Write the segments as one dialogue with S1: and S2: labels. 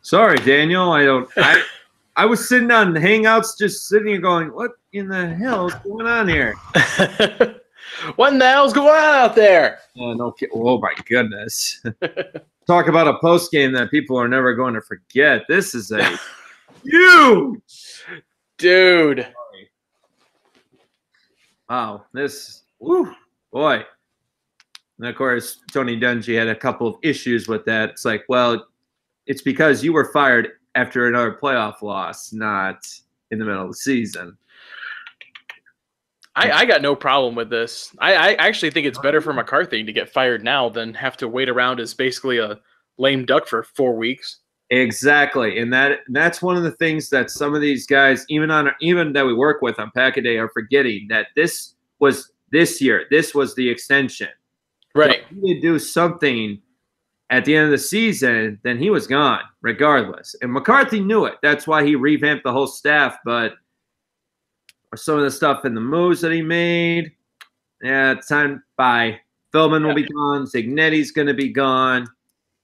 S1: Sorry, Daniel. I was sitting on Hangouts, just sitting here going, "What in the hell is going on here?"
S2: What in the hell's going on out there?
S1: Oh my goodness! Talk about a post game that people are never going to forget. This is a huge
S2: dude.
S1: Wow, boy. And of course, Tony Dungy had a couple of issues with that. It's like, well, it's because you were fired after another playoff loss, not in the middle of the season.
S2: I got no problem with this. I actually think it's better for McCarthy to get fired now than have to wait around as basically a lame duck for 4 weeks.
S1: Exactly, and that's one of the things that some of these guys, even that we work with on Pack-A-Day, are forgetting that this was this year. This was the extension.
S2: Right.
S1: So if he did do something at the end of the season, then he was gone, regardless. And McCarthy knew it. That's why he revamped the whole staff. But some of the stuff in the moves that he made, yeah, it's time. Bye. Feldman will be gone. Zignetti's going to be gone.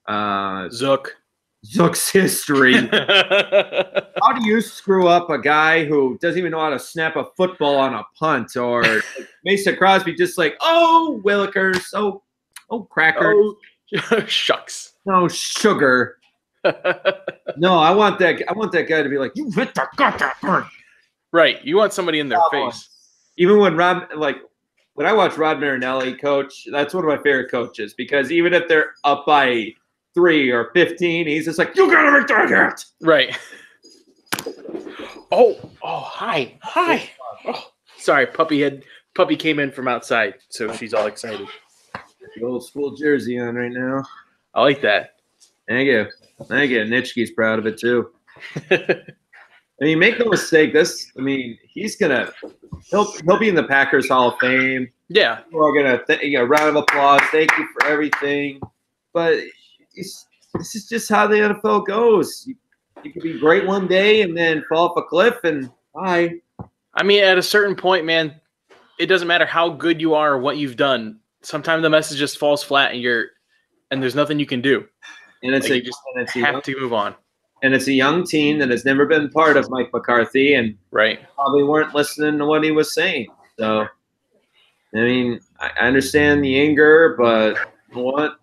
S1: Zook's history. How do you screw up a guy who doesn't even know how to snap a football on a punt? Or like Mason Crosby just like, oh, Willikers, oh, crackers.
S2: Oh, shucks.
S1: No, sugar. No, I want that guy to be like, you hit the gut.
S2: Right. You want somebody in their face.
S1: Even when I watch Rod Marinelli coach, that's one of my favorite coaches, because even if they're up by 3 or 15, he's just like, you gotta make that hit.
S2: Right. Oh, hi. Oh, sorry, puppy came in from outside, so she's all excited.
S1: The old school jersey on right now.
S2: I like that.
S1: Thank you. Nitschke's proud of it too. I mean, make no mistake. He'll be in the Packers Hall of Fame.
S2: Yeah.
S1: People are gonna round of applause. Thank you for everything. But this is just how the NFL goes. You could be great one day and then fall off a cliff and bye.
S2: I mean, at a certain point, man, it doesn't matter how good you are or what you've done. Sometimes the message just falls flat and there's nothing you can do.
S1: And you
S2: have to move on.
S1: And it's a young team that has never been part of Mike McCarthy and probably weren't listening to what he was saying. So, I mean, I understand the anger, but what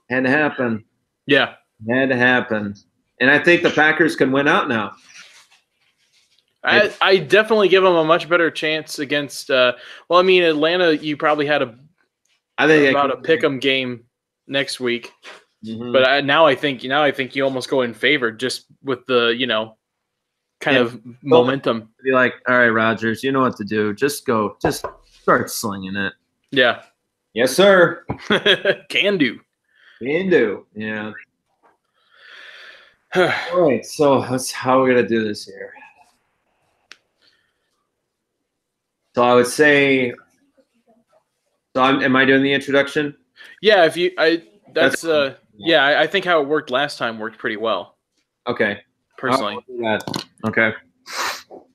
S1: had to happen?
S2: Yeah.
S1: It had to happen. And I think the Packers can win out now.
S2: I definitely give them a much better chance against Atlanta, you probably had a pick 'em game next week. Mm-hmm. But now I think you almost go in favor just with the kind of momentum.
S1: Be like, all right, Rodgers, you know what to do. Just start slinging it.
S2: Yeah.
S1: Yes, sir.
S2: Can do.
S1: Yeah. All right, so that's how we're gonna do this here. So I would say. So am I doing the introduction?
S2: Yeah. I think how it worked last time worked pretty well.
S1: Okay.
S2: Personally.
S1: Okay.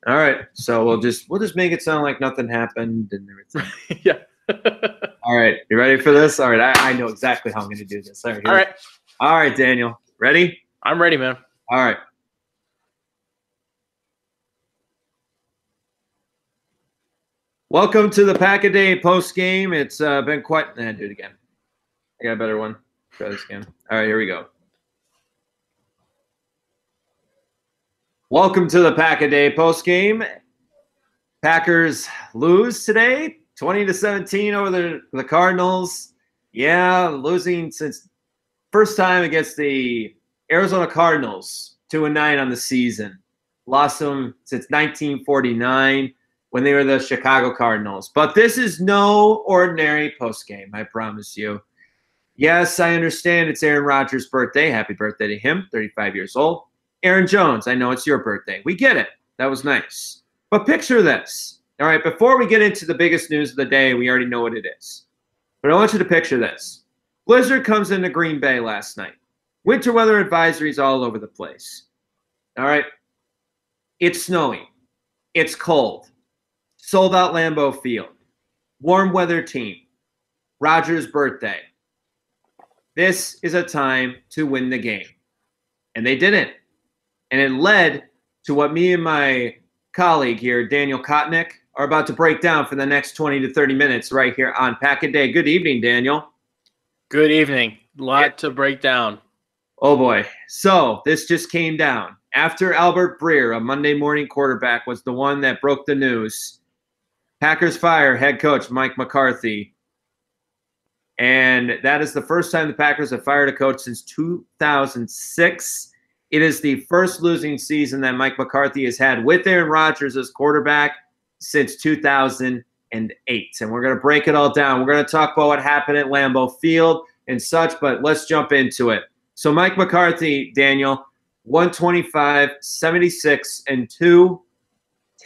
S1: All right. So we'll just make it sound like nothing happened and everything.
S2: Yeah.
S1: All right. You ready for this? All right. I know exactly how I'm going to do this. All right. All right, Daniel. Ready?
S2: I'm ready, man.
S1: All right. Welcome to the Pack-A-Day post game. It's been quite. Do it again. I got a better one. Try this again. All right, here we go. Welcome to the Pack-A-Day post game. Packers lose today, 20-17 over the Cardinals. Yeah, losing since first time against the Arizona Cardinals, 2-9 on the season. Lost them since 1949 when they were the Chicago Cardinals. But this is no ordinary post game, I promise you. Yes, I understand it's Aaron Rodgers' birthday. Happy birthday to him, 35 years old. Aaron Jones, I know it's your birthday. We get it. That was nice. But picture this. All right, before we get into the biggest news of the day, we already know what it is. But I want you to picture this. Blizzard comes into Green Bay last night. Winter weather advisories all over the place. All right. It's snowing. It's cold. Sold out Lambeau Field. Warm weather team. Rodgers' birthday. This is a time to win the game. and they didn't. And it led to what me and my colleague here, Daniel Kotnick, are about to break down for the next 20 to 30 minutes right here on Pack a Day. Good evening, Daniel.
S2: Good evening. A lot to break down.
S1: Oh, boy. So this just came down. After Albert Breer, a Monday morning quarterback, was the one that broke the news, Packers fire head coach Mike McCarthy. And that is the first time the Packers have fired a coach since 2006. It is the first losing season that Mike McCarthy has had with Aaron Rodgers as quarterback since 2008. And we're going to break it all down. We're going to talk about what happened at Lambeau Field and such, but let's jump into it. So Mike McCarthy, Daniel, 125, 76-2,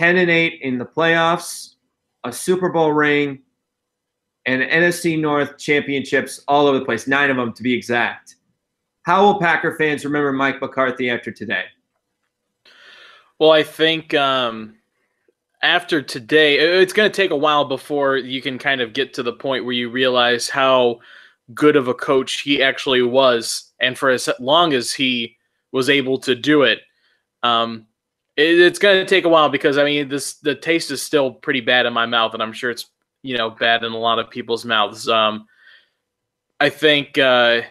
S1: 10-8 in the playoffs, a Super Bowl ring, and NFC North championships all over the place, 9 of them to be exact. How will Packer fans remember Mike McCarthy after today?
S2: Well, I think after today, it's going to take a while before you can kind of get to the point where you realize how good of a coach he actually was, and for as long as he was able to do it. It's going to take a while because, I mean, the taste is still pretty bad in my mouth, and I'm sure it's, bad in a lot of people's mouths. I think 5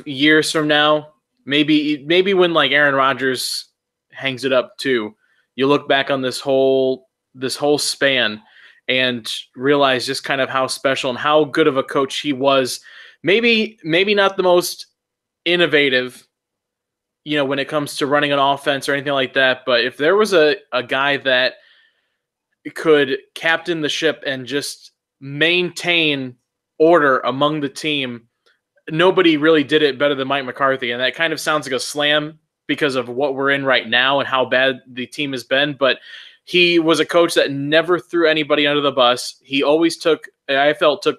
S2: years from now, maybe when like Aaron Rodgers hangs it up too, you look back on this whole span and realize just kind of how special and how good of a coach he was. Maybe not the most innovative, when it comes to running an offense or anything like that, but if there was a guy that could captain the ship and just maintain order among the team, nobody really did it better than Mike McCarthy. And that kind of sounds like a slam because of what we're in right now and how bad the team has been. But he was a coach that never threw anybody under the bus. He always took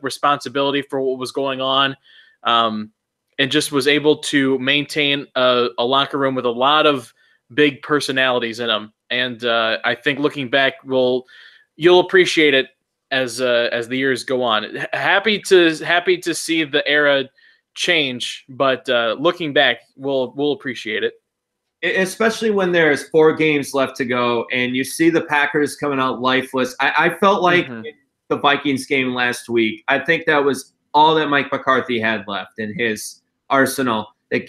S2: responsibility for what was going on, and just was able to maintain a locker room with a lot of big personalities in them. And I think looking back, you'll appreciate it as the years go on. Happy to see the era change, but looking back, we'll appreciate it.
S1: Especially when there's 4 games left to go and you see the Packers coming out lifeless. I felt like in the Vikings game last week, I think that was all that Mike McCarthy had left in his arsenal. They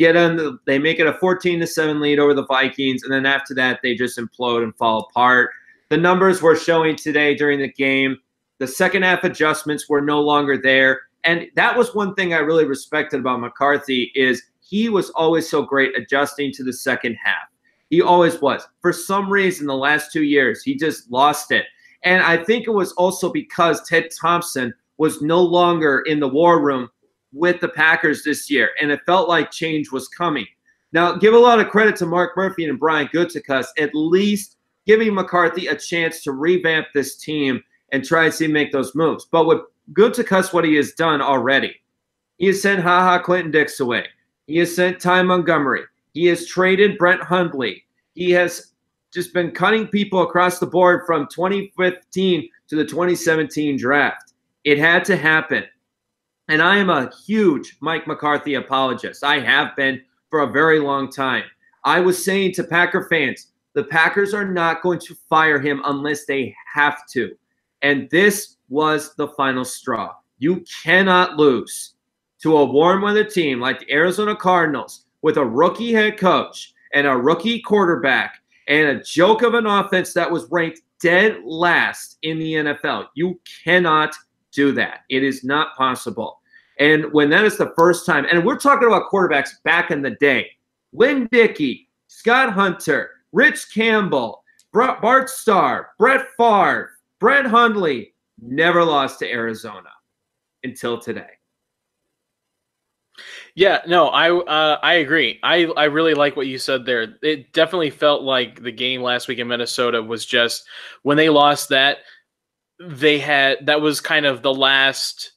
S1: make it a 14-7 lead over the Vikings, and then after that, they just implode and fall apart. The numbers we're showing today during the game, the second half adjustments were no longer there. And that was one thing I really respected about McCarthy is he was always so great adjusting to the second half. He always was. For some reason, the last 2 years, he just lost it. And I think it was also because Ted Thompson was no longer in the war room with the Packers this year, and it felt like change was coming. Now, give a lot of credit to Mark Murphy and Brian Gutekunst, at least giving McCarthy a chance to revamp this team and try and see make those moves. But with Gutekunst, what he has done already, he has sent HaHa Clinton-Dix away. He has sent Ty Montgomery. He has traded Brett Hundley. He has just been cutting people across the board from 2015 to the 2017 draft. It had to happen. And I am a huge Mike McCarthy apologist. I have been for a very long time. I was saying to Packer fans, the Packers are not going to fire him unless they have to. And this was the final straw. You cannot lose to a warm weather team like the Arizona Cardinals with a rookie head coach and a rookie quarterback and a joke of an offense that was ranked dead last in the NFL. You cannot do that. It is not possible. And when that is the first time, and we're talking about quarterbacks back in the day, Lynn Dickey, Scott Hunter, Rich Campbell, Bart Starr, Brett Favre, Brett Hundley, never lost to Arizona until today.
S2: Yeah, no, I agree. I really like what you said there. It definitely felt like the game last week in Minnesota was just when they lost that was kind of the last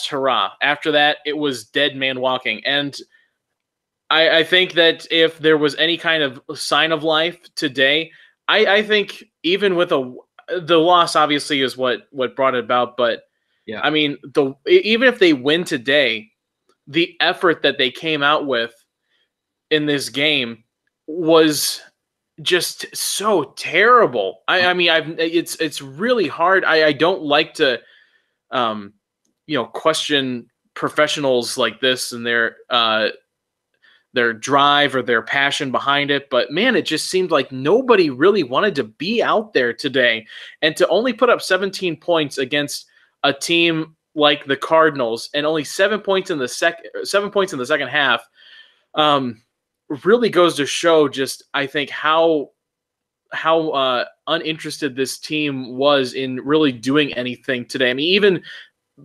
S2: hurrah. After that, it was dead man walking. And I think that if there was any kind of sign of life today, I think even with the loss obviously is what brought it about. But yeah, I mean, even if they win today, the effort that they came out with in this game was just so terrible. I mean, it's really hard. I don't like to, question professionals like this and their drive or their passion behind it. But man, it just seemed like nobody really wanted to be out there today. And to only put up 17 points against a team like the Cardinals and only 7 points in the second half, really goes to show just, I think, how uninterested this team was in really doing anything today. I mean, even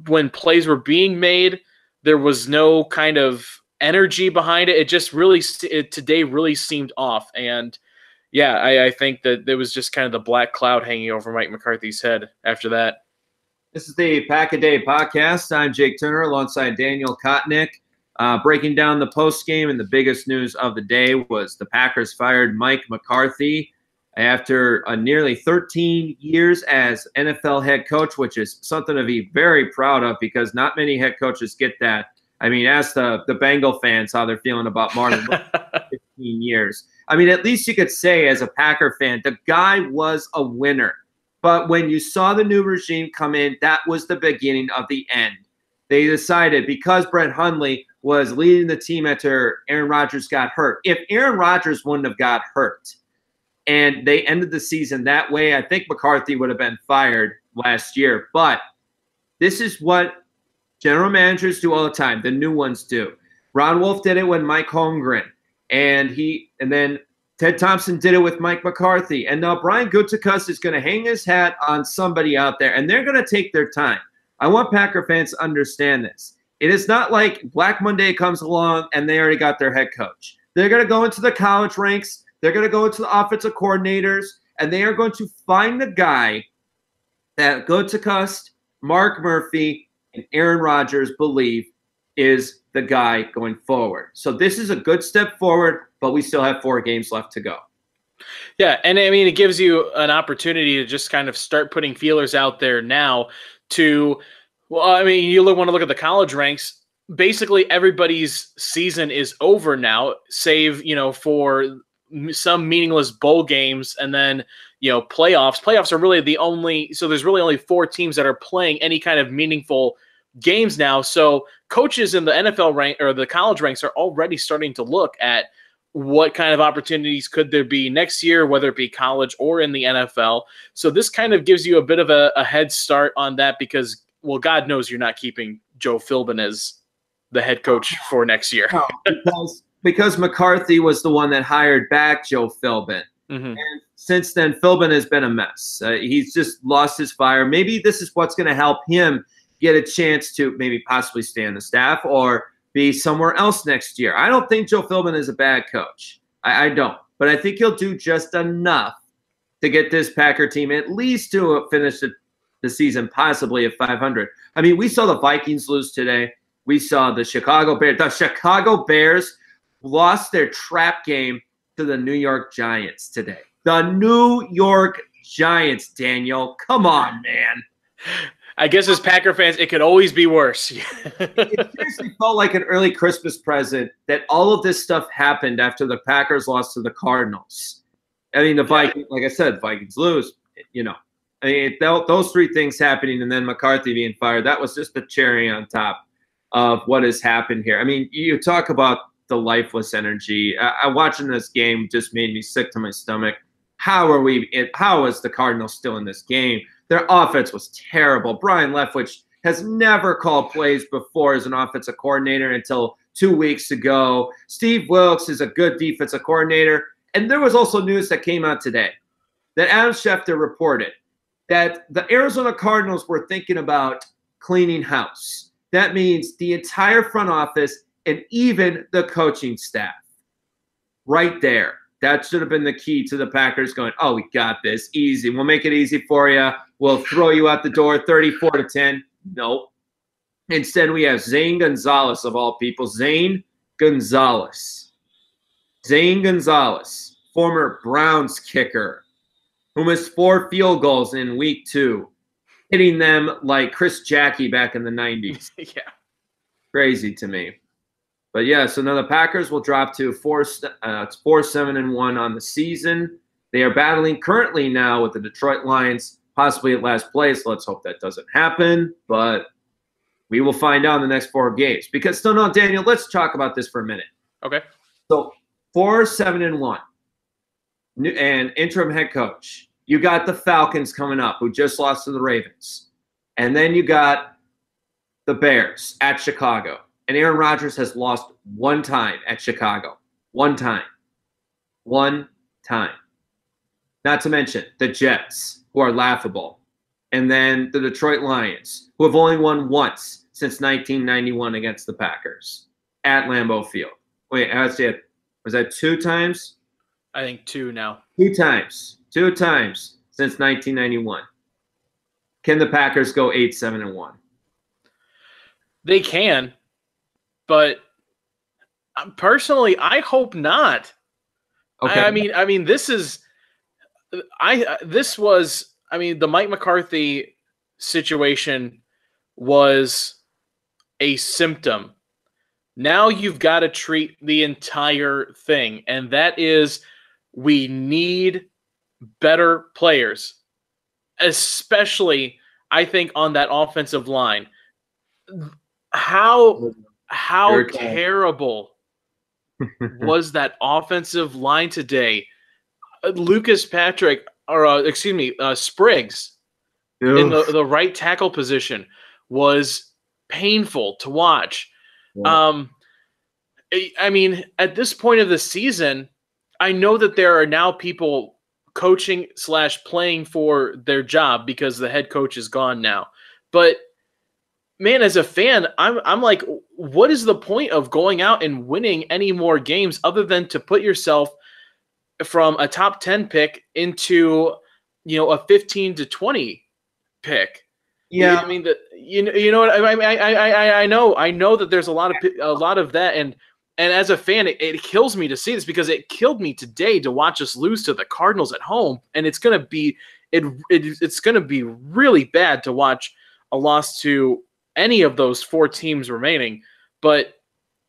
S2: when plays were being made, there was no kind of energy behind it. It just really today really seemed off. And yeah, I think that there was just kind of the black cloud hanging over Mike McCarthy's head after that.
S1: This is the Pack a Day podcast. I'm Jake Turner alongside Daniel Kotnick. Breaking down the post game, and the biggest news of the day was the Packers fired Mike McCarthy after nearly 13 years as NFL head coach, which is something to be very proud of because not many head coaches get that. I mean, ask the Bengal fans how they're feeling about Martin 15 years. I mean, at least you could say as a Packer fan, the guy was a winner. But when you saw the new regime come in, that was the beginning of the end. They decided because Brett Hundley was leading the team after Aaron Rodgers got hurt. If Aaron Rodgers wouldn't have got hurt and they ended the season that way, I think McCarthy would have been fired last year. But this is what general managers do all the time. The new ones do. Ron Wolf did it with Mike Holmgren, and then Ted Thompson did it with Mike McCarthy. And now Brian Gutekunst is going to hang his hat on somebody out there, and they're going to take their time. I want Packer fans to understand this. It is not like Black Monday comes along and they already got their head coach. They're going to go into the college ranks. They're going to go into the offensive coordinators, and they are going to find the guy that Gutekunst, Mark Murphy, and Aaron Rodgers believe is the guy going forward. So this is a good step forward, but we still have 4 games left to go.
S2: Yeah, and I mean, it gives you an opportunity to just kind of start putting feelers out there now to, well, I mean, you want to look at the college ranks. Basically, everybody's season is over now, save, for some meaningless bowl games and then, playoffs. Playoffs are really the only, so there's really only 4 teams that are playing any kind of meaningful games now. So coaches in the NFL rank or the college ranks are already starting to look at what kind of opportunities could there be next year, whether it be college or in the NFL. So this kind of gives you a bit of a head start on that because, well, God knows you're not keeping Joe Philbin as the head coach for next year.
S1: because McCarthy was the one that hired back Joe Philbin. Mm-hmm. And since then, Philbin has been a mess. He's just lost his fire. Maybe this is what's going to help him get a chance to maybe possibly stay on the staff or be somewhere else next year. I don't think Joe Philbin is a bad coach. I don't. But I think he'll do just enough to get this Packer team at least to finish the season possibly at 500. I mean, we saw the Vikings lose today. We saw the Chicago Bears. The Chicago Bears lost their trap game to the New York Giants today. The New York Giants, Daniel. Come on, man.
S2: I guess as Packer fans, it could always be worse.
S1: It seriously felt like an early Christmas present that all of this stuff happened after the Packers lost to the Cardinals. I mean, the Vikings, like I said, Vikings lose, I mean, those 3 things happening and then McCarthy being fired, that was just the cherry on top of what has happened here. I mean, you talk about the lifeless energy. Watching this game just made me sick to my stomach. How is the Cardinals still in this game? Their offense was terrible. Brian Leftwich has never called plays before as an offensive coordinator until 2 weeks ago. Steve Wilks is a good defensive coordinator. And there was also news that came out today that Adam Schefter reported that the Arizona Cardinals were thinking about cleaning house. That means the entire front office and even the coaching staff. Right there. That should have been the key to the Packers going, oh, we got this. Easy. We'll make it easy for you. We'll throw you out the door 34-10. Nope. Instead, we have Zane Gonzalez, of all people. Zane Gonzalez. Zane Gonzalez, former Browns kicker, who missed 4 field goals in week 2, hitting them like Chris Jackie back in the 90s.
S2: Yeah.
S1: Crazy to me. But yeah, so now the Packers will drop to 4-7-1 on the season. They are battling currently now with the Detroit Lions, possibly at last place. Let's hope that doesn't happen. But we will find out in the next 4 games. Because no, Daniel, let's talk about this for a minute.
S2: Okay.
S1: So 4-7-1, and interim head coach. You got the Falcons coming up, who just lost to the Ravens, and then you got the Bears at Chicago. And Aaron Rodgers has lost 1 time at Chicago. 1 time. 1 time. Not to mention the Jets, who are laughable. And then the Detroit Lions, who have only won once since 1991 against the Packers at Lambeau Field. Wait, was that 2 times?
S2: I think 2 now.
S1: 2 times. 2 times since 1991. Can the Packers go 8-7-1?
S2: They can, but personally, I hope not.
S1: Okay.
S2: I mean, the Mike McCarthy situation was a symptom. Now you've got to treat the entire thing, and that is we need better players, especially, I think, on that offensive line. How terrible was that offensive line today? Lucas Patrick, Spriggs, in the right tackle position was painful to watch. Yeah. I mean, at this point of the season, I know that there are now people coaching / playing for their job because the head coach is gone now. But man, as a fan, I'm like, what is the point of going out and winning any more games other than to put yourself from a top 10 pick into, a 15 to 20 pick?
S1: Yeah,
S2: I mean, you know what I mean. I know that there's a lot of that, and as a fan, it kills me to see this because it killed me today to watch us lose to the Cardinals at home, and it's gonna be really bad to watch a loss to any of those 4 teams remaining. But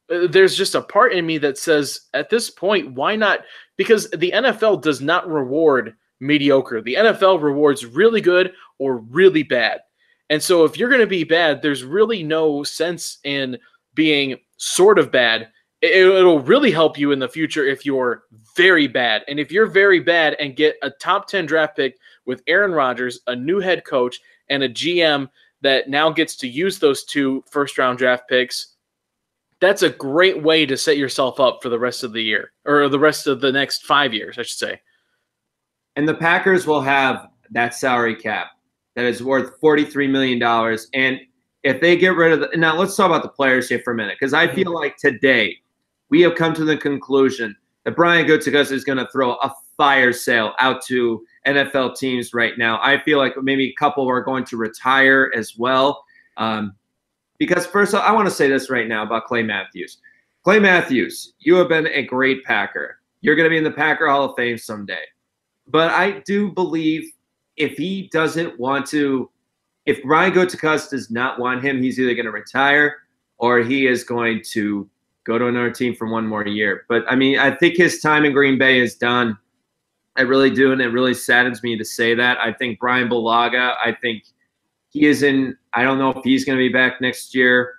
S2: there's just a part in me that says, at this point, why not? Because the NFL does not reward mediocre. The NFL rewards really good or really bad. And so if you're going to be bad, there's really no sense in being sort of bad. It'll really help you in the future if you're very bad. And if you're very bad and get a top 10 draft pick with Aaron Rodgers, a new head coach, and a GM that now gets to use those 2 first-round draft picks, that's a great way to set yourself up for the rest of the year, or the rest of the next 5 years, I should say.
S1: And the Packers will have that salary cap that is worth $43 million. And if they get rid of now let's talk about the players here for a minute, because I feel like today we have come to the conclusion that Brian Gutekunst is going to throw a fire sale out to NFL teams right now. I feel like maybe a couple are going to retire as well. Because first, I want to say this right now about Clay Matthews. Clay Matthews, you have been a great Packer. You're going to be in the Packer Hall of Fame someday. But I do believe if he doesn't want to, if Brian Gutekunst does not want him, he's either going to retire or he is going to go to another team for 1 more year. But, I mean, I think his time in Green Bay is done. I really do, and it really saddens me to say that. I think Brian Bulaga, I think he is in – I don't know if he's going to be back next year.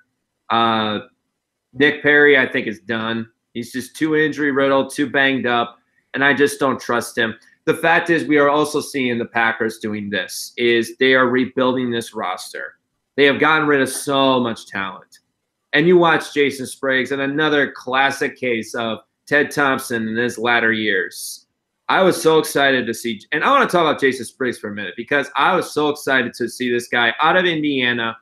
S1: Nick Perry, I think, is done. He's just too injury-riddled, too banged up, and I just don't trust him. The fact is we are also seeing the Packers doing this, is they are rebuilding this roster. They have gotten rid of so much talent. And you watch Jason Spriggs, and another classic case of Ted Thompson in his latter years. I was so excited to see – and I want to talk about Jason Spriggs for a minute because I was so excited to see this guy out of Indiana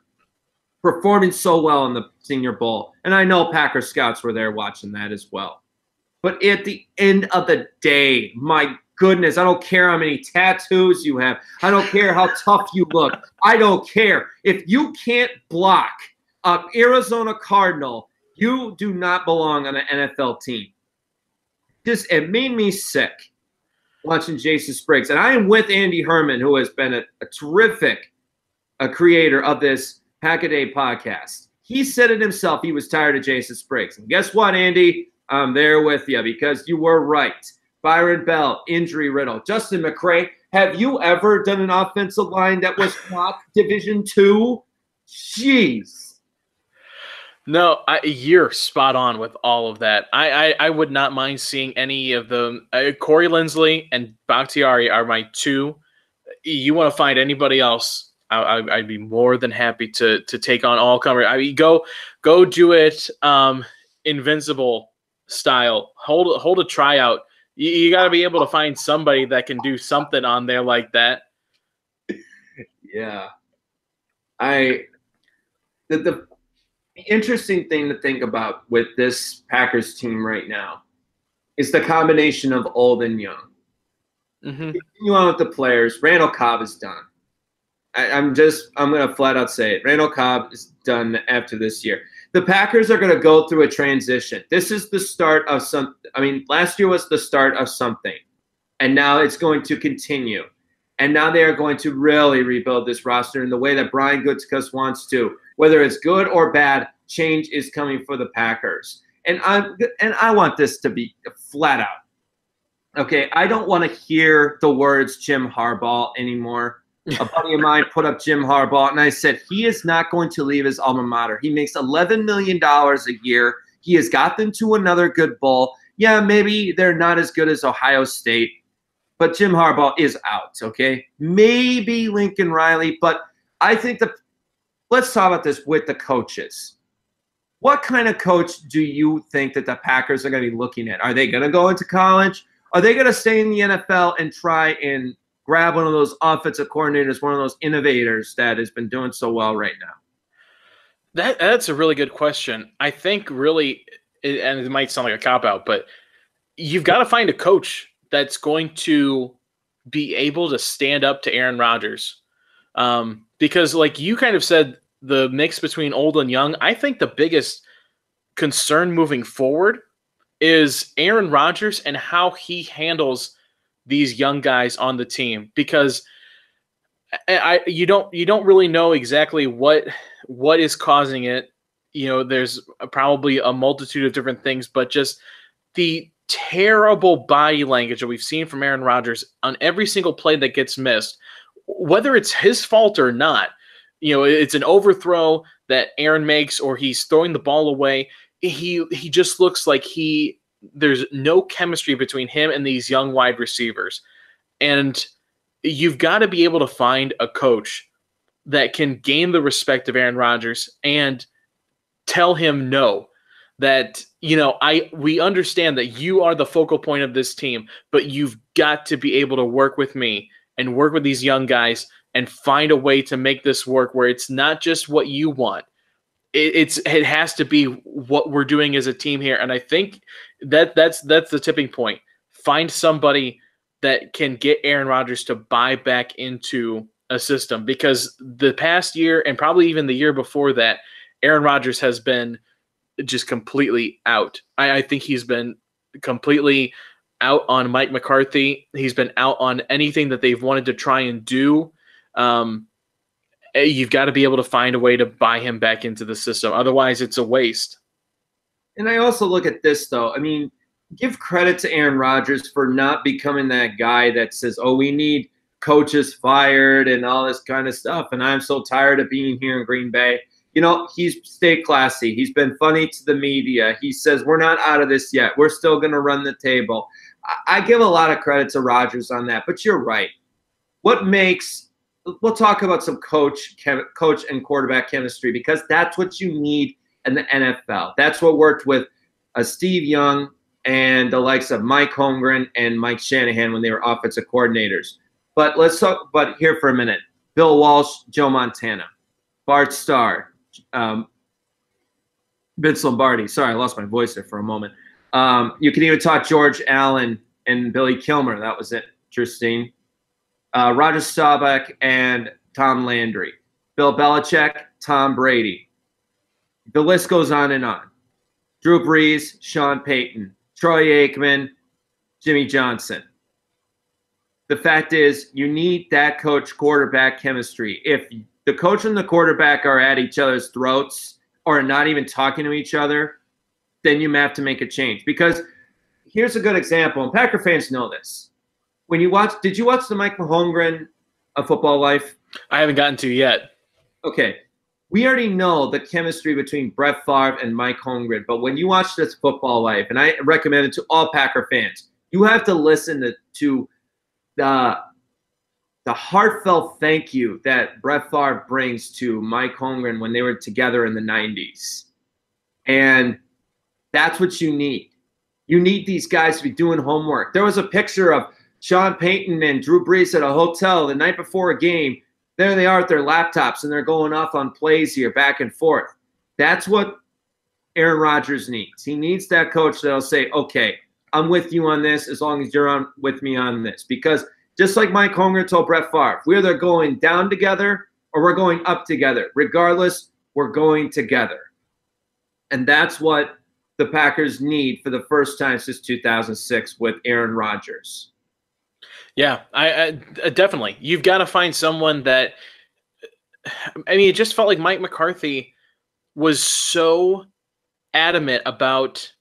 S1: performing so well in the Senior Bowl. And I know Packer scouts were there watching that as well. But at the end of the day, my goodness, I don't care how many tattoos you have. I don't care how tough you look. I don't care. If you can't block an Arizona Cardinal, you do not belong on an NFL team. It made me sick watching Jason Spriggs. And I am with Andy Herman, who has been a terrific creator of this Pack-A-Day podcast. He said it himself. He was tired of Jason Spriggs. And guess what, Andy? I'm there with you because you were right. Byron Bell, injury riddle. Justin McCray, have you ever done an offensive line that was not Division II? Jeez.
S2: No, you're spot on with all of that. I would not mind seeing any of them. Corey Linsley and Bakhtiari are my two. You want to find anybody else, I'd be more than happy to take on all comers. I mean, go do it Invincible style. Hold a tryout. You got to be able to find somebody that can do something on there like that.
S1: Yeah. The interesting thing to think about with this Packers team right now is the combination of old and young.
S2: Mm-hmm.
S1: You on with the players. Randall Cobb is done. I'm going to flat out say it. Randall Cobb is done after this year. The Packers are going to go through a transition. This is the start of last year was the start of something, and now it's going to continue. And now they are going to really rebuild this roster in the way that Brian Gutekunst wants to. Whether it's good or bad, change is coming for the Packers. And I want this to be flat out. Okay, I don't want to hear the words Jim Harbaugh anymore. A buddy of mine put up Jim Harbaugh, and I said, he is not going to leave his alma mater. He makes $11 million a year. He has got them to another good bowl. Yeah, maybe they're not as good as Ohio State, but Jim Harbaugh is out, okay? Maybe Lincoln Riley, but I think let's talk about this with the coaches. What kind of coach do you think that the Packers are going to be looking at? Are they going to go into college? Are they going to stay in the NFL and try and grab one of those offensive coordinators, one of those innovators that has been doing so well right now?
S2: That's a really good question. I think really, and it might sound like a cop-out, but you've got to find a coach that's going to be able to stand up to Aaron Rodgers. Because like you kind of said, the mix between old and young, I think the biggest concern moving forward is Aaron Rodgers and how he handles these young guys on the team, because you don't really know exactly what is causing it. You know, there's probably a multitude of different things, but just the terrible body language that we've seen from Aaron Rodgers on every single play that gets missed, whether it's his fault or not. You know, it's an overthrow that Aaron makes, or he's throwing the ball away. He just looks like there's no chemistry between him and these young wide receivers. And you've got to be able to find a coach that can gain the respect of Aaron Rodgers and tell him no. That, we understand that you are the focal point of this team, but you've got to be able to work with me and work with these young guys and find a way to make this work where it's not just what you want. It has to be what we're doing as a team here. And I think that's the tipping point. Find somebody that can get Aaron Rodgers to buy back into a system, because the past year and probably even the year before that, Aaron Rodgers has been just completely out. I think he's been completely out on Mike McCarthy. He's been out on anything that they've wanted to try and do. You've got to be able to find a way to buy him back into the system. Otherwise, it's a waste.
S1: And I also look at this, though. I mean, give credit to Aaron Rodgers for not becoming that guy that says, oh, we need coaches fired and all this kind of stuff, and I'm so tired of being here in Green Bay. He's stayed classy. He's been funny to the media. He says, we're not out of this yet. We're still going to run the table. I give a lot of credit to Rodgers on that, but you're right. We'll talk about some coach and quarterback chemistry, because that's what you need in the NFL. That's what worked with Steve Young and the likes of Mike Holmgren and Mike Shanahan when they were offensive coordinators. But let's talk about here for a minute. Bill Walsh, Joe Montana, Bart Starr, Vince Lombardi. Sorry, I lost my voice there for a moment. You can even talk George Allen and Billy Kilmer. That was interesting. Roger Staubach and Tom Landry, Bill Belichick, Tom Brady. The list goes on and on. Drew Brees, Sean Payton, Troy Aikman, Jimmy Johnson. The fact is, you need that coach-quarterback chemistry. If the coach and the quarterback are at each other's throats, or not even talking to each other, then you may have to make a change. Because here's a good example, and Packer fans know this. When you watch, did you watch the Mike Holmgren of Football Life?
S2: I haven't gotten to yet.
S1: Okay. We already know the chemistry between Brett Favre and Mike Holmgren, but when you watch this Football Life, and I recommend it to all Packer fans, you have to listen to the heartfelt thank you that Brett Favre brings to Mike Holmgren when they were together in the 90s. And that's what you need. You need these guys to be doing homework. There was a picture of Sean Payton and Drew Brees at a hotel the night before a game. There they are at their laptops, and they're going off on plays here back and forth. That's what Aaron Rodgers needs. He needs that coach that'll say, okay, I'm with you on this as long as you're with me on this. Because just like Mike Holmgren told Brett Favre, we're either going down together or we're going up together. Regardless, we're going together. And that's what the Packers need for the first time since 2006 with Aaron Rodgers.
S2: Yeah, I definitely. You've got to find someone that – I mean, it just felt like Mike McCarthy was so adamant about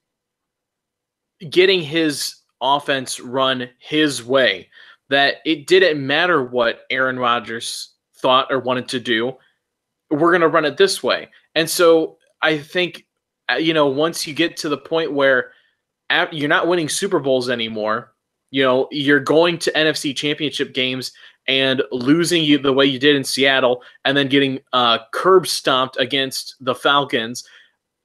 S2: getting his offense run his way that it didn't matter what Aaron Rodgers thought or wanted to do. We're going to run it this way. And so I think, once you get to the point where you're not winning Super Bowls anymore, you're going to NFC Championship games and losing the way you did in Seattle and then getting curb stomped against the Falcons.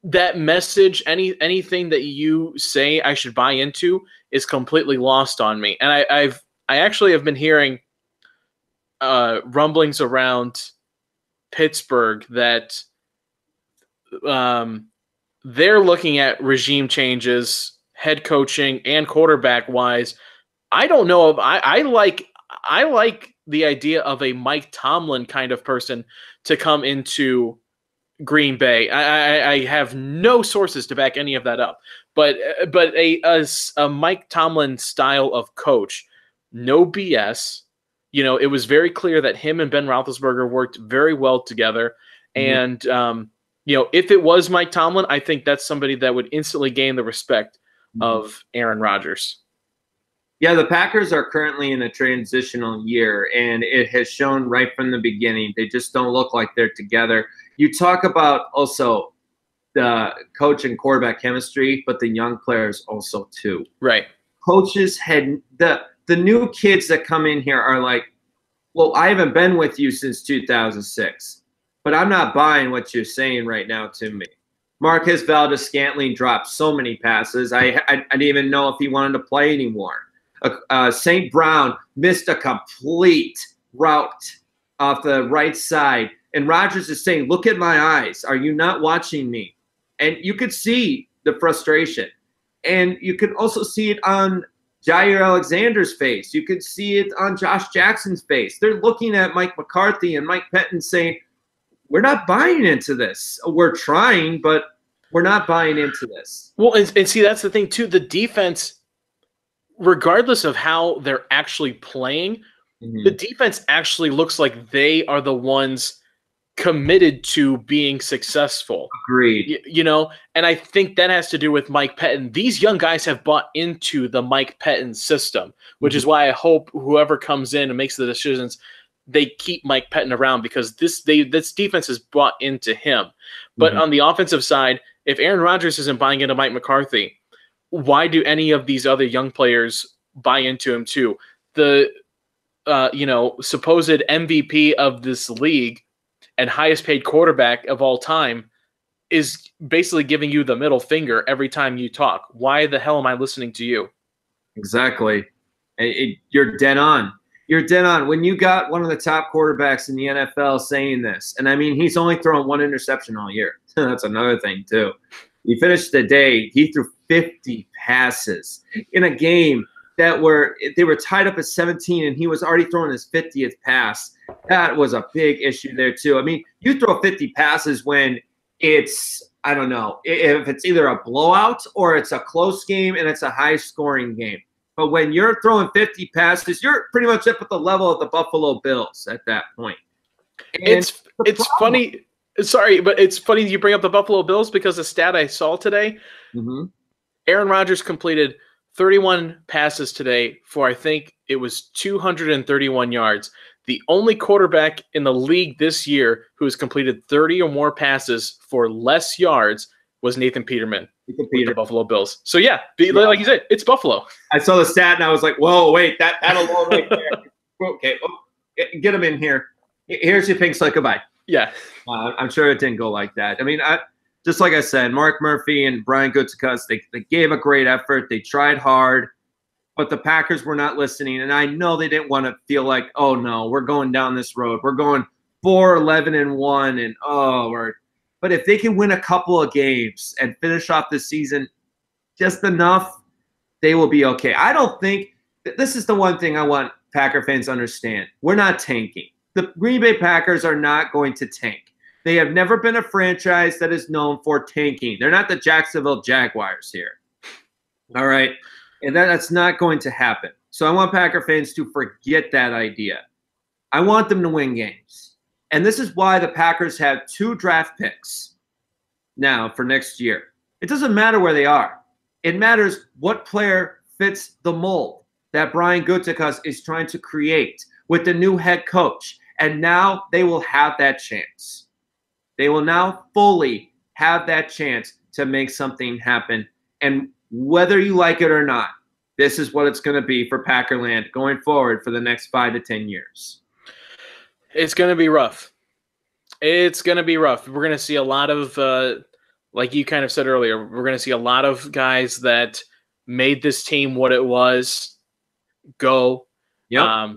S2: That message, anything that you say I should buy into is completely lost on me. And I actually have been hearing rumblings around Pittsburgh that they're looking at regime changes, head coaching and quarterback wise. I don't know if I like the idea of a Mike Tomlin kind of person to come into Green Bay. I have no sources to back any of that up, but a Mike Tomlin style of coach, no BS. It was very clear that him and Ben Roethlisberger worked very well together. Mm-hmm. And if it was Mike Tomlin, I think that's somebody that would instantly gain the respect of Aaron Rodgers.
S1: Yeah, the Packers are currently in a transitional year, and it has shown right from the beginning. They just don't look like they're together. You talk about also the coach and quarterback chemistry, but the young players also too.
S2: Right.
S1: Coaches had the new kids that come in here are like, well, I haven't been with you since 2006, but I'm not buying what you're saying right now to me. Marquez Valdes-Scantling dropped so many passes. I didn't even know if he wanted to play anymore. St. Brown missed a complete route off the right side. And Rodgers is saying, look at my eyes. Are you not watching me? And you could see the frustration. And you could also see it on Jair Alexander's face. You could see it on Josh Jackson's face. They're looking at Mike McCarthy and Mike Pettine saying, we're not buying into this. We're trying, but we're not buying into this.
S2: Well, and see, that's the thing, too. The defense, regardless of how they're actually playing, the defense actually looks like they are the ones committed to being successful.
S1: Agreed.
S2: And I think that has to do with Mike Pettine. These young guys have bought into the Mike Pettine system, which is why I hope whoever comes in and makes the decisions, they keep Mike Pettine around, because this defense is bought into him. But on the offensive side, if Aaron Rodgers isn't buying into Mike McCarthy, why do any of these other young players buy into him too? The supposed MVP of this league and highest paid quarterback of all time is basically giving you the middle finger every time you talk. Why the hell am I listening to you?
S1: Exactly. You're dead on. You're dead on. When you got one of the top quarterbacks in the NFL saying this, and I mean, he's only thrown one interception all year. That's another thing too. He finished the day, he threw 50 passes in a game that they were tied up at 17, and he was already throwing his 50th pass. That was a big issue there too. I mean, you throw 50 passes when it's, I don't know, if it's either a blowout or it's a close game and it's a high-scoring game. But when you're throwing 50 passes, you're pretty much up at the level of the Buffalo Bills at that point.
S2: And it's funny. Sorry, but it's funny you bring up the Buffalo Bills because the stat I saw today, Aaron Rodgers completed 31 passes today for, I think it was 231 yards. The only quarterback in the league this year who has completed 30 or more passes for less yards was Nathan Peterman with the Buffalo Bills. So, yeah, like you said, it's Buffalo.
S1: I saw the stat, and I was like, whoa, wait, that alone right there. Okay, get him in here. Here's your pink slip. Goodbye.
S2: Yeah.
S1: I'm sure it didn't go like that. I mean, just like I said, Mark Murphy and Brian Gutekunst, they gave a great effort. They tried hard, but the Packers were not listening. And I know they didn't want to feel like, oh, no, we're going down this road. We're going 4-11-1, and but if they can win a couple of games and finish off the season just enough, they will be okay. I don't think – this is the one thing I want Packer fans to understand. We're not tanking. The Green Bay Packers are not going to tank. They have never been a franchise that is known for tanking. They're not the Jacksonville Jaguars here. All right? And that's not going to happen. So I want Packer fans to forget that idea. I want them to win games. And this is why the Packers have 2 draft picks now for next year. It doesn't matter where they are. It matters what player fits the mold that Brian Gutekunst is trying to create with the new head coach. And now they will have that chance. They will now fully have that chance to make something happen. And whether you like it or not, this is what it's going to be for Packerland going forward for the next 5 to 10 years.
S2: It's going to be rough. It's going to be rough. We're going to see a lot of, like you kind of said earlier, we're going to see a lot of guys that made this team what it was go.
S1: Yep.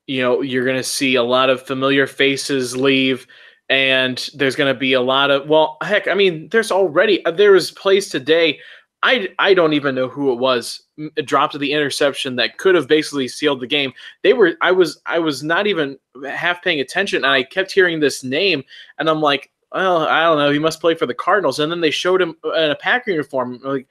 S2: You're going to see a lot of familiar faces leave, and there's going to be a lot of, well, heck, I mean, there was plays today. I don't even know who it was. It dropped the interception that could have basically sealed the game. I was not even half paying attention, and I kept hearing this name, and I'm like, well, I don't know. He must play for the Cardinals. And then they showed him in a Packer uniform. I'm like,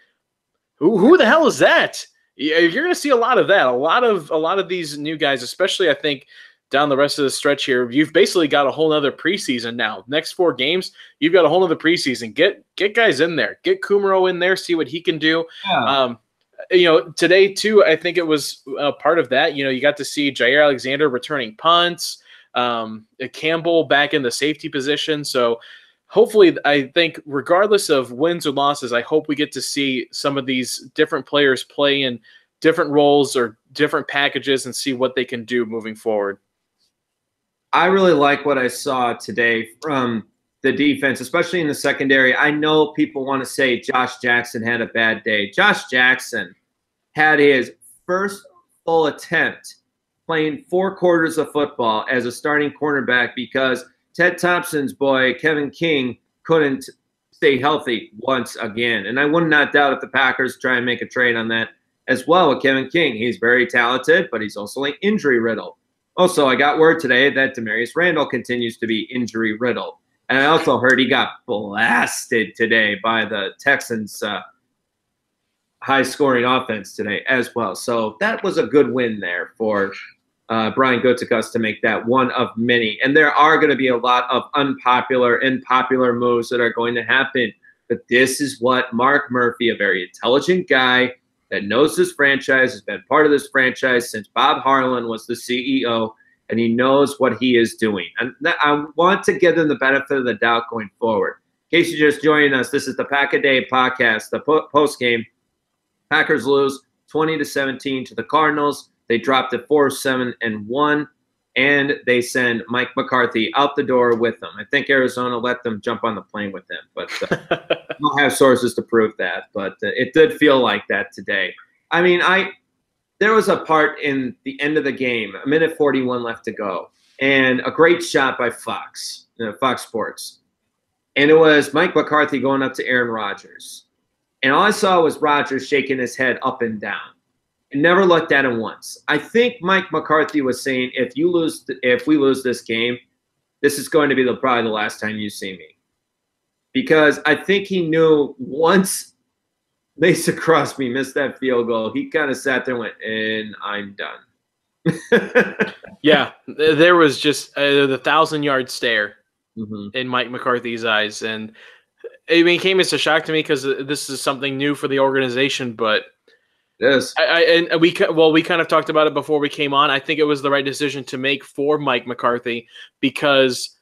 S2: who the hell is that? You're going to see a lot of that. A lot of these new guys, especially I think down the rest of the stretch here. You've basically got a whole other preseason now. Next 4 games, you've got a whole other preseason. Get guys in there. Get Kumaro in there. See what he can do. Yeah. Today too, I think it was a part of that. You got to see Jair Alexander returning punts. Campbell back in the safety position. So hopefully, I think regardless of wins or losses, I hope we get to see some of these different players play in different roles or different packages and see what they can do moving forward.
S1: I really like what I saw today from the defense, especially in the secondary. I know people want to say Josh Jackson had a bad day. Josh Jackson had his first full attempt playing 4 quarters of football as a starting cornerback because Ted Thompson's boy, Kevin King, couldn't stay healthy once again. And I would not doubt if the Packers try and make a trade on that as well with Kevin King. He's very talented, but he's also injury-riddled. Also, I got word today that Demarius Randall continues to be injury-riddled. And I also heard he got blasted today by the Texans' high-scoring offense today as well. So that was a good win there for Brian Gutekunst to make that one of many. And there are going to be a lot of unpopular and popular moves that are going to happen. But this is what Mark Murphy, a very intelligent guy that knows this franchise, has been part of this franchise since Bob Harlan was the CEO, and he knows what he is doing. And I want to give him the benefit of the doubt going forward. In case you're just joining us, this is the Pack-A-Day podcast, the post-game. Packers lose 20-17 to the Cardinals. They dropped to 4-7-1, and they send Mike McCarthy out the door with them. I think Arizona let them jump on the plane with him, but I don't have sources to prove that. But it did feel like that today. I mean, there was a part in the end of the game, 1:41 left to go, and a great shot by Fox Sports. And it was Mike McCarthy going up to Aaron Rodgers. And all I saw was Rodgers shaking his head up and down. And never looked at him once. I think Mike McCarthy was saying, if we lose this game, this is going to be probably the last time you see me. Because I think he knew once Mason Crosby missed that field goal, he kind of sat there and went, and I'm done.
S2: Yeah, there was just the 1,000-yard stare. in Mike McCarthy's eyes. And I mean, it came as a shock to me because this is something new for the organization, but
S1: yes,
S2: we kind of talked about it before we came on. I think it was the right decision to make for Mike McCarthy because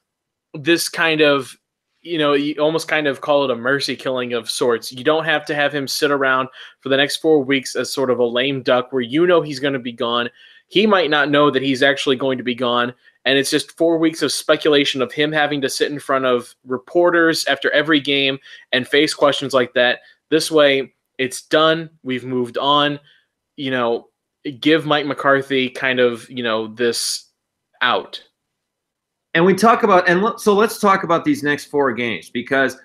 S2: this kind of, you almost kind of call it a mercy killing of sorts. You don't have to have him sit around for the next 4 weeks as sort of a lame duck where he's going to be gone. He might not know that he's actually going to be gone. And it's just 4 weeks of speculation of him having to sit in front of reporters after every game and face questions like that. This way, it's done. We've moved on. Give Mike McCarthy kind of, this out.
S1: And we talk about, so let's talk about these next 4 games because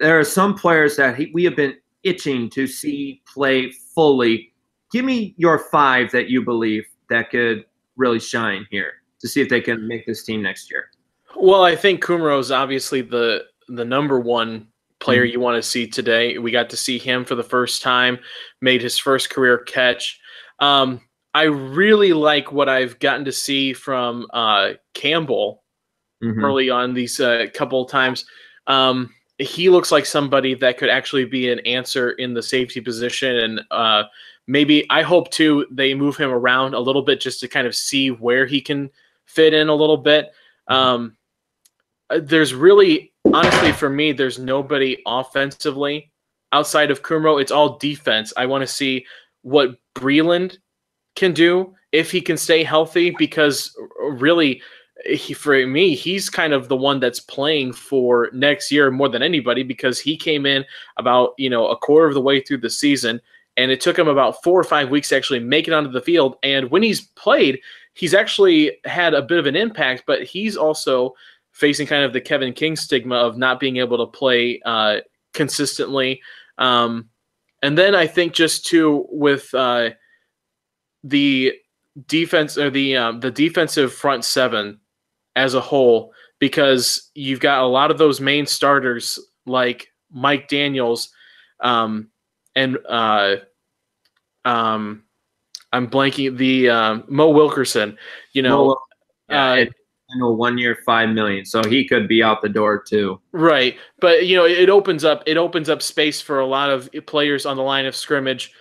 S1: there are some players that we have been itching to see play fully. Give me your 5 that you believe that could really shine here to see if they can make this team next year.
S2: Well, I think Kumaro is obviously the number one player you want to see today. We got to see him for the first time, made his first career catch. I really like what I've gotten to see from Campbell early on these couple of times. He looks like somebody that could actually be an answer in the safety position. And maybe I hope, too, they move him around a little bit just to kind of see where he can fit in a little bit. There's really, honestly, for me, there's nobody offensively outside of Kumaro. It's all defense. I want to see what Breland can do if he can stay healthy because really, for me, he's kind of the one that's playing for next year more than anybody because he came in about, a quarter of the way through the season, and it took him about 4 or 5 weeks to actually make it onto the field. And when he's played, he's actually had a bit of an impact, but he's also facing kind of the Kevin King stigma of not being able to play consistently. And then I think just too with the defense or the defensive front 7 as a whole, because you've got a lot of those main starters like Mike Daniels and I'm blanking the Mo Wilkerson,
S1: I know 1 year, $5 million, so he could be out the door too.
S2: Right, but it opens up space for a lot of players on the line of scrimmage.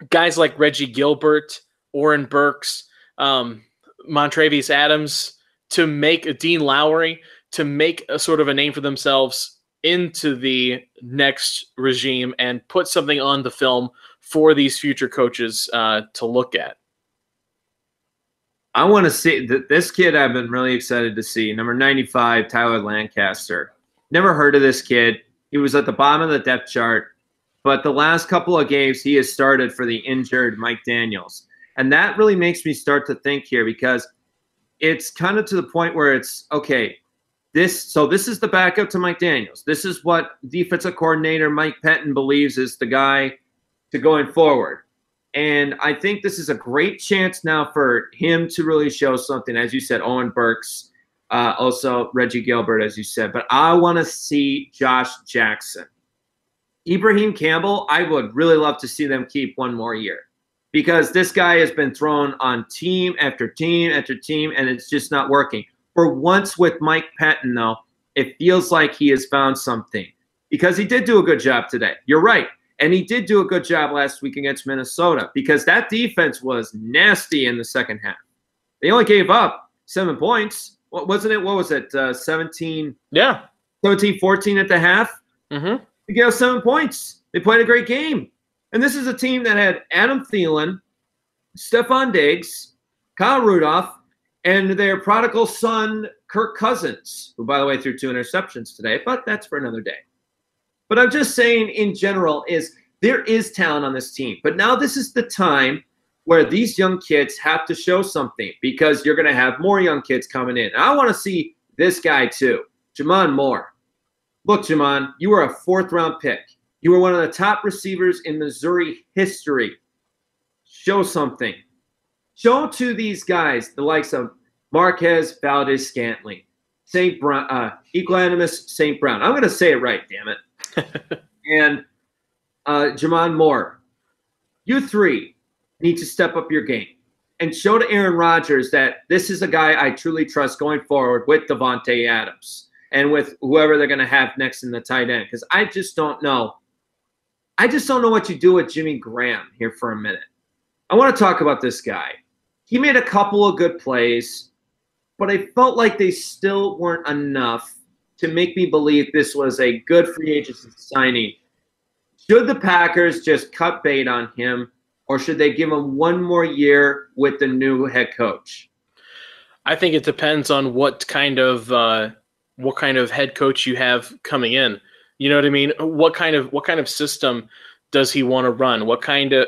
S2: Guys like Reggie Gilbert, Oren Burks, Montravius Adams, to make a Dean Lowry, to make a sort of a name for themselves into the next regime and put something on the film for these future coaches to look at.
S1: I want to see this kid. I've been really excited to see number 95, Tyler Lancaster. Never heard of this kid. He was at the bottom of the depth chart, but the last couple of games he has started for the injured Mike Daniels. And that really makes me start to think here because it's kind of to the point where it's, okay, this is the backup to Mike Daniels. This is what defensive coordinator Mike Pettine believes is the guy to going forward. And I think this is a great chance now for him to really show something. As you said, Owen Burks, also Reggie Gilbert, as you said. But I want to see Josh Jackson. Ibrahim Campbell, I would really love to see them keep 1 more year because this guy has been thrown on team after team after team, and it's just not working. For once with Mike Pettine, though, it feels like he has found something because he did do a good job today. You're right. And he did do a good job last week against Minnesota because that defense was nasty in the second half. They only gave up 7 points. What was it? 17?
S2: Yeah.
S1: 17-14 at the half.
S2: Mm-hmm.
S1: They gave up 7 points. They played a great game. And this is a team that had Adam Thielen, Stephon Diggs, Kyle Rudolph, and their prodigal son, Kirk Cousins, who, by the way, threw 2 interceptions today, but that's for another day. But I'm just saying in general is there is talent on this team. But now this is the time where these young kids have to show something because you're going to have more young kids coming in. And I want to see this guy too, J'Mon Moore. Look, J'Mon, you were a 4th-round pick. You were one of the top receivers in Missouri history. Show something. Show to these guys the likes of Marquez Valdez-Scantling, St. Brown, Equanimous St. Brown. I'm going to say it right, damn it. And J'Mon Moore. You 3 need to step up your game and show to Aaron Rodgers that this is a guy I truly trust going forward with Davante Adams. and with whoever they're going to have next in the tight end, because I just don't know. I just don't know what you do with Jimmy Graham here for a minute. I want to talk about this guy. He made a couple of good plays, but I felt like they still weren't enough to make me believe this was a good free agency signing. Should the Packers just cut bait on him, or should they give him one more year with the new head coach?
S2: I think it depends on what kind of head coach you have coming in. You know what I mean? What kind of system does he want to run?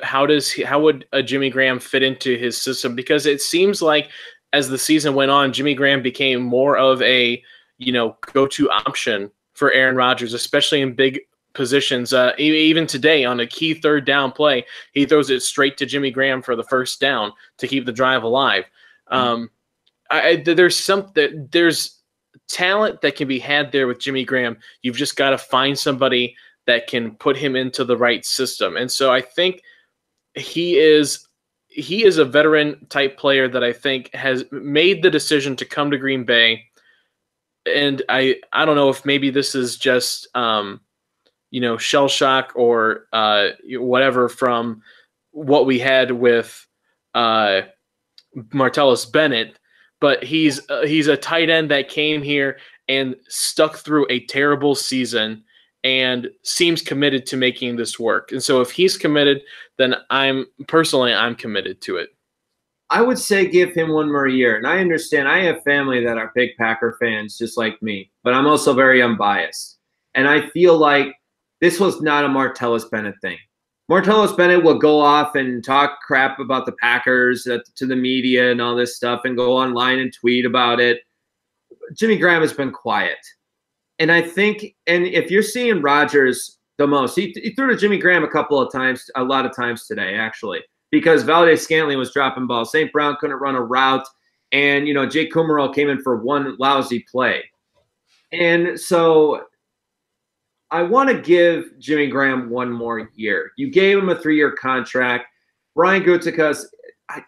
S2: How would a Jimmy Graham fit into his system? Because it seems like as the season went on, Jimmy Graham became more of a, go-to option for Aaron Rodgers, especially in big positions. Even today on a key third down play, he throws it straight to Jimmy Graham for the first down to keep the drive alive. There's talent that can be had there with Jimmy Graham. You've just got to find somebody that can put him into the right system. And so I think he is a veteran type player that I think has made the decision to come to Green Bay. And I don't know if maybe this is just shell shock or whatever from what we had with Martellus Bennett, but he's a tight end that came here and stuck through a terrible season and seems committed to making this work. And so if he's committed, then I'm committed to it.
S1: I would say give him one more year. And I understand I have family that are big Packer fans just like me, but I'm also very unbiased. And I feel like this was not a Martellus Bennett thing. Martellus Bennett will go off and talk crap about the Packers to the media and all this stuff and go online and tweet about it. Jimmy Graham has been quiet. And I think, and if you're seeing Rodgers the most, he threw to Jimmy Graham a lot of times today, actually, because Valdes-Scantling was dropping balls. St. Brown couldn't run a route. And, Jake Kumerow came in for one lousy play. And so I want to give Jimmy Graham one more year. You gave him a 3-year contract. Brian Gutekunst, I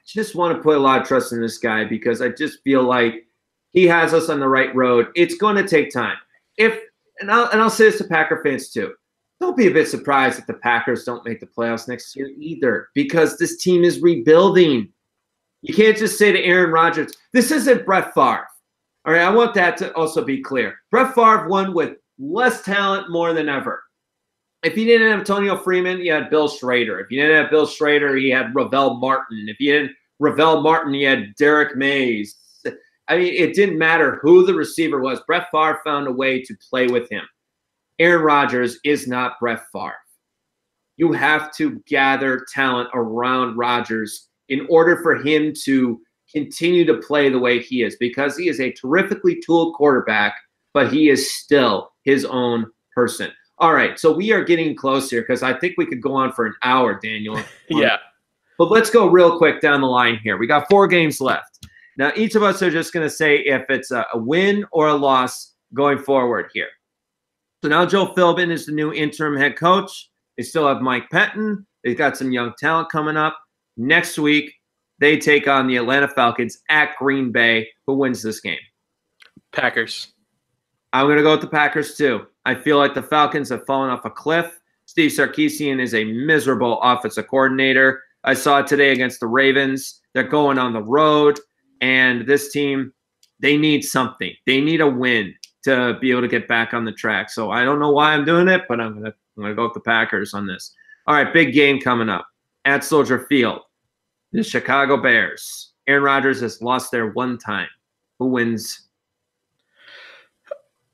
S1: just want to put a lot of trust in this guy because I just feel like he has us on the right road. It's going to take time. I'll say this to Packer fans too. Don't be a bit surprised if the Packers don't make the playoffs next year either, because this team is rebuilding. You can't just say to Aaron Rodgers, this isn't Brett Favre. All right, I want that to also be clear. Brett Favre won with less talent more than ever. If you didn't have Antonio Freeman, you had Bill Schrader. If you didn't have Bill Schrader, you had Ravel Martin. If you didn't Ravel Martin, you had Derek Mays. I mean, it didn't matter who the receiver was. Brett Favre found a way to play with him. Aaron Rodgers is not Brett Favre. You have to gather talent around Rodgers in order for him to continue to play the way he is, because he is a terrifically tooled quarterback, but he is still his own person. All right, so we are getting close here because I think we could go on for an hour, Daniel.
S2: Yeah.
S1: But let's go real quick down the line here. We got 4 games left. Now, each of us are just going to say if it's a win or a loss going forward here. So now Joe Philbin is the new interim head coach. They still have Mike Pettin. They've got some young talent coming up. Next week, they take on the Atlanta Falcons at Green Bay. Who wins this game?
S2: Packers.
S1: I'm going to go with the Packers too. I feel like the Falcons have fallen off a cliff. Steve Sarkisian is a miserable offensive coordinator. I saw it today against the Ravens. They're going on the road. And this team, they need something. They need a win to be able to get back on the track. So I don't know why I'm doing it, but I'm gonna go with the Packers on this. All right, big game coming up at Soldier Field. The Chicago Bears. Aaron Rodgers has lost there one time. Who wins?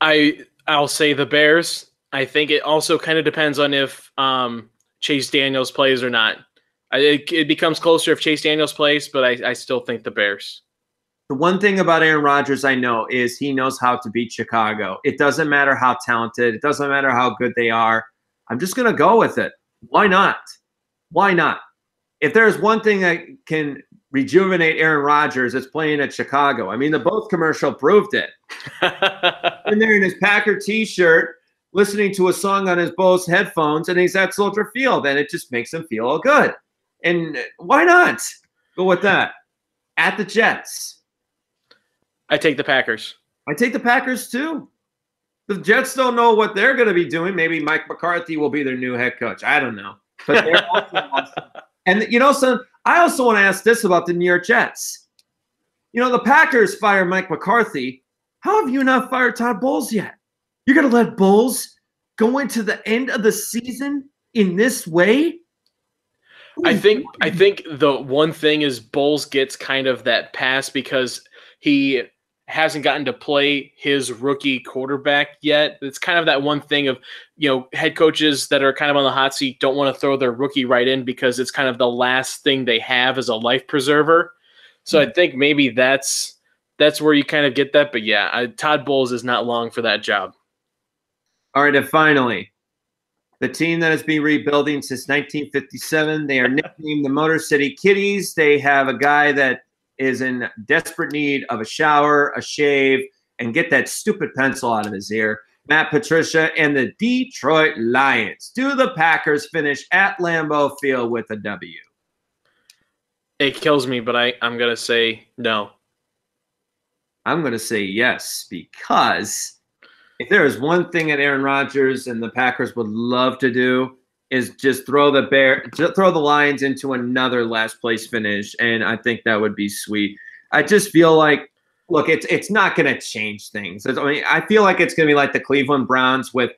S2: I'll say the Bears. I think it also kind of depends on if Chase Daniels plays or not. It becomes closer if Chase Daniels plays, but I still think the Bears.
S1: The one thing about Aaron Rodgers I know is he knows how to beat Chicago. It doesn't matter how talented. It doesn't matter how good they are. I'm just going to go with it. Why not? Why not? If there's one thing that can rejuvenate Aaron Rodgers, it's playing at Chicago. I mean, the Both commercial proved it. In there in his Packer T-shirt, listening to a song on his Bose headphones, and he's at Soldier Field, and it just makes him feel all good. And why not go with that? At the Jets.
S2: I take the Packers.
S1: I take the Packers too. The Jets don't know what they're going to be doing. Maybe Mike McCarthy will be their new head coach. I don't know. But they're also awesome. And, son, I also want to ask this about the New York Jets. The Packers fired Mike McCarthy. How have you not fired Todd Bowles yet? You're going to let Bowles go into the end of the season in this way?
S2: I think the one thing is Bowles gets kind of that pass because he hasn't gotten to play his rookie quarterback yet. It's kind of that one thing of, head coaches that are kind of on the hot seat don't want to throw their rookie right in because it's kind of the last thing they have as a life preserver. So I think maybe that's where you kind of get that. But yeah, Todd Bowles is not long for that job.
S1: All right, and finally, the team that has been rebuilding since 1957, they are nicknamed the Motor City Kitties. They have a guy that is in desperate need of a shower, a shave, and get that stupid pencil out of his ear. Matt Patricia and the Detroit Lions. Do the Packers finish at Lambeau Field with a W?
S2: It kills me, but I'm going to say no.
S1: I'm going to say yes, because if there is one thing that Aaron Rodgers and the Packers would love to do is just throw the Lions into another last place finish, and I think that would be sweet. I just feel like, look, it's not going to change things. I feel like it's going to be like the Cleveland Browns with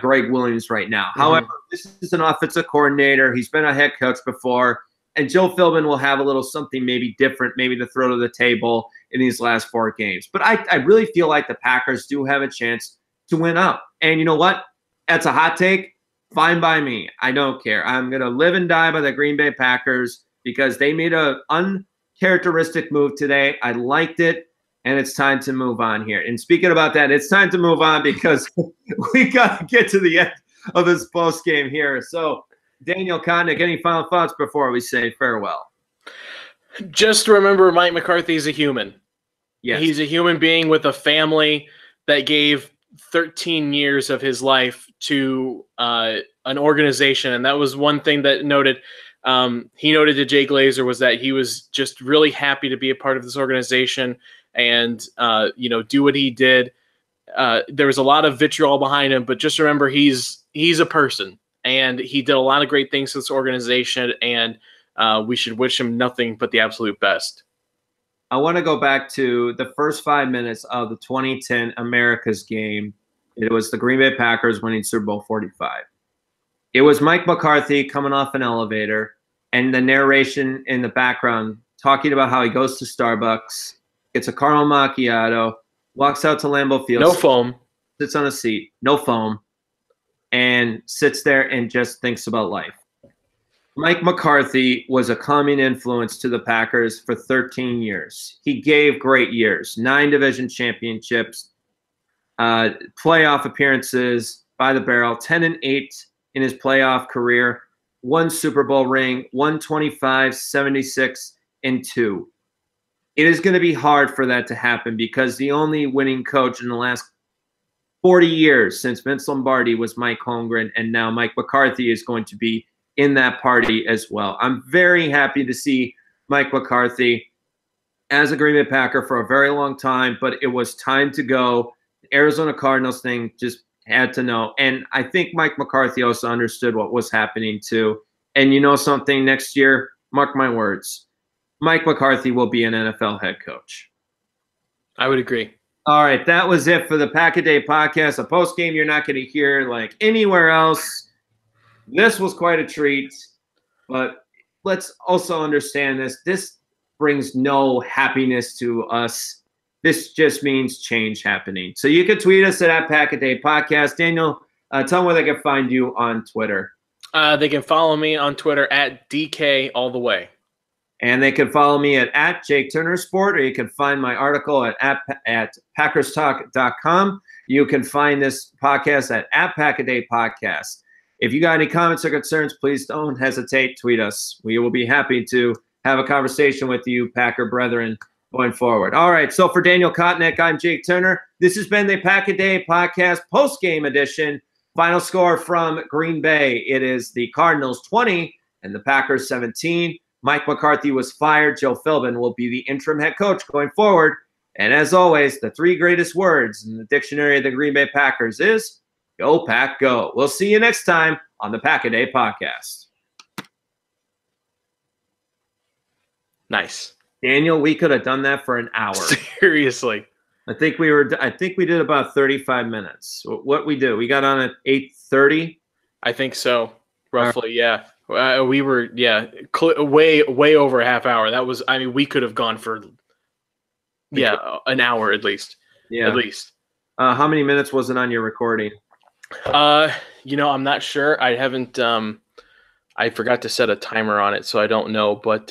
S1: Greg Williams right now. Mm-hmm. However, this is an offensive coordinator. He's been a head coach before, and Joe Philbin will have a little something maybe different, maybe to throw to the table in these last 4 games. But I really feel like the Packers do have a chance to win out. And you know what? That's a hot take. Fine by me. I don't care. I'm going to live and die by the Green Bay Packers because they made an uncharacteristic move today. I liked it, and it's time to move on here. And speaking about that, it's time to move on because we got to get to the end of this post game here. So, Daniel Kotnick, any final thoughts before we say farewell?
S2: Just remember Mike McCarthy is a human.
S1: Yes.
S2: He's a human being with a family that gave 13 years of his life to an organization. And that was one thing that he noted to Jay Glazer was that he was just really happy to be a part of this organization and, do what he did. There was a lot of vitriol behind him, but just remember he's a person and he did a lot of great things to this organization, and we should wish him nothing but the absolute best.
S1: I want to go back to the first 5 minutes of the 2010 America's game. It was the Green Bay Packers winning Super Bowl 45. It was Mike McCarthy coming off an elevator and the narration in the background talking about how he goes to Starbucks, gets a caramel macchiato, walks out to Lambeau Field.
S2: No foam.
S1: Sits on a seat, no foam, and sits there and just thinks about life. Mike McCarthy was a calming influence to the Packers for 13 years. He gave great years, 9 division championships, playoff appearances by the barrel, 10-8 in his playoff career, 1 Super Bowl ring, 125, 76, and 2. It is going to be hard for that to happen because the only winning coach in the last 40 years since Vince Lombardi was Mike Holmgren, and now Mike McCarthy is going to be in that party as well. I'm very happy to see Mike McCarthy as a Green Bay Packer for a very long time, but it was time to go. The Arizona Cardinals thing just had to know. And I think Mike McCarthy also understood what was happening too. And you know something, next year, mark my words, Mike McCarthy will be an NFL head coach.
S2: I would agree.
S1: All right, that was it for the Pack a Day podcast. A post game you're not going to hear like anywhere else. This was quite a treat, but let's also understand this. This brings no happiness to us. This just means change happening. So you can tweet us at Pack a Day Podcast. Daniel, tell them where they can find you on Twitter.
S2: They can follow me on Twitter at DK All The Way.
S1: And they can follow me at Jake Turner Sport, or you can find my article at PackersTalk.com. You can find this podcast at Pack a Day Podcast. If you got any comments or concerns, please don't hesitate. Tweet us. We will be happy to have a conversation with you, Packer brethren, going forward. All right, so for Daniel Kotnick, I'm Jake Turner. This has been the Pack a Day Podcast post-game edition. Final score from Green Bay. It is the Cardinals 20 and the Packers 17. Mike McCarthy was fired. Joe Philbin will be the interim head coach going forward. And as always, the 3 greatest words in the dictionary of the Green Bay Packers is Go Pack Go. We'll see you next time on the Pack-A-Day podcast.
S2: Nice.
S1: Daniel, we could have done that for an hour.
S2: Seriously.
S1: I think we did about 35 minutes. What we do? We got on at 8:30.
S2: I think so, roughly. Yeah, we were way over a half hour. That was. I mean, we could have gone for an hour at least.
S1: Yeah,
S2: at least.
S1: How many minutes was it on your recording?
S2: I'm not sure. I haven't. I forgot to set a timer on it, so I don't know. But